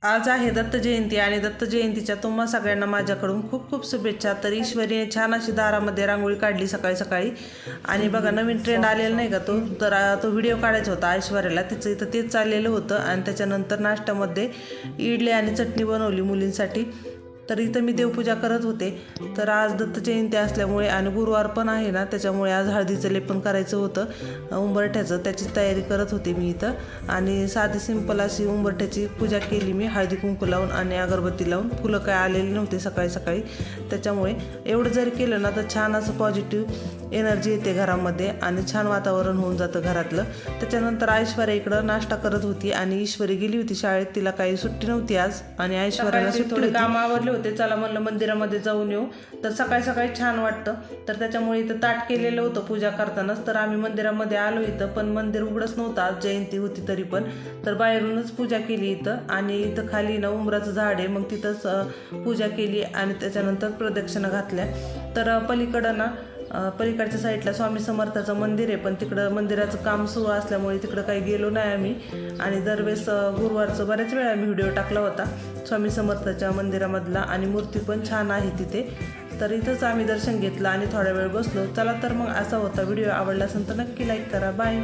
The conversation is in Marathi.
आज आहे दत्त जयंती आणि दत्त जयंतीच्या तुम्हा सगळ्यांना माझ्याकडून खूप खूप शुभेच्छा। तर ईश्वरीने छान अशी दारामध्ये रांगोळी काढली सकाळी सकाळी आणि बघा नवीन ट्रेंड आलेला नाही का तो व्हिडिओ काढायचा होता ऐश्वर्याला, तिचं इथं तेच चाललेलं होतं। आणि त्याच्यानंतर नाश्त्यामध्ये इडली आणि चटणी बनवली मुलींसाठी। तर इथं मी देवपूजा करत होते। तर आज दत्त जयंती असल्यामुळे आणि गुरुवार पण आहे ना, त्याच्यामुळे आज हळदीचं लेपन करायचं होतं उंबरठ्याचं, त्याची तयारी करत होते मी इथं। आणि साधी सिंपल अशी उंबरठ्याची पूजा केली मी हळदी कुंकू लावून आणि अगरबत्ती लावून। फुलं काय आलेली नव्हते सकाळी सकाळी, त्याच्यामुळे एवढं जरी केलं ना तर छान असं पॉझिटिव्ह एनर्जी येते घरामध्ये आणि छान वातावरण होऊन जातं घरातलं। त्याच्यानंतर ऐश्वर्या इकडं नाश्ता करत होती आणि ईश्वरी गेली होती शाळेत, तिला काही सुट्टी नव्हती आज आणि ऐश्वर्याला सुट्टी होती। काम आवरले होते, चला म्हणलं मंदिरामध्ये जाऊन येऊ। तर सकाळी सकाळी छान वाटतं, तर त्याच्यामुळे इथं ताट केलेलं होतं पूजा करतानाच। तर आम्ही मंदिरामध्ये आलो इथं, पण मंदिर उघडंच नव्हतं, आज जयंती होती तरी पण। तर बाहेरूनच पूजा केली इथं आणि इथं खाली ना उंबराचं झाड आहे, मग तिथंच पूजा केली आणि त्याच्यानंतर प्रदक्षिणा घातल्या। तर पलीकडच्या साईडला स्वामी समर्थाचं मंदिर आहे, पण तिकडं मंदिराचं काम सुरू असल्यामुळे तिकडं काही गेलो नाही आम्ही। आणि दरवेळेस गुरुवारचं बऱ्याच वेळा मी व्हिडिओ टाकला होता स्वामी समर्थाच्या मंदिरामधला, आणि मूर्ती पण छान आहे तिथे। तर इथंच आम्ही दर्शन घेतलं आणि थोडा वेळ बसलो। चला तर मग असा होता व्हिडिओ, आवडला असेल तर नक्की लाईक करा। बाय।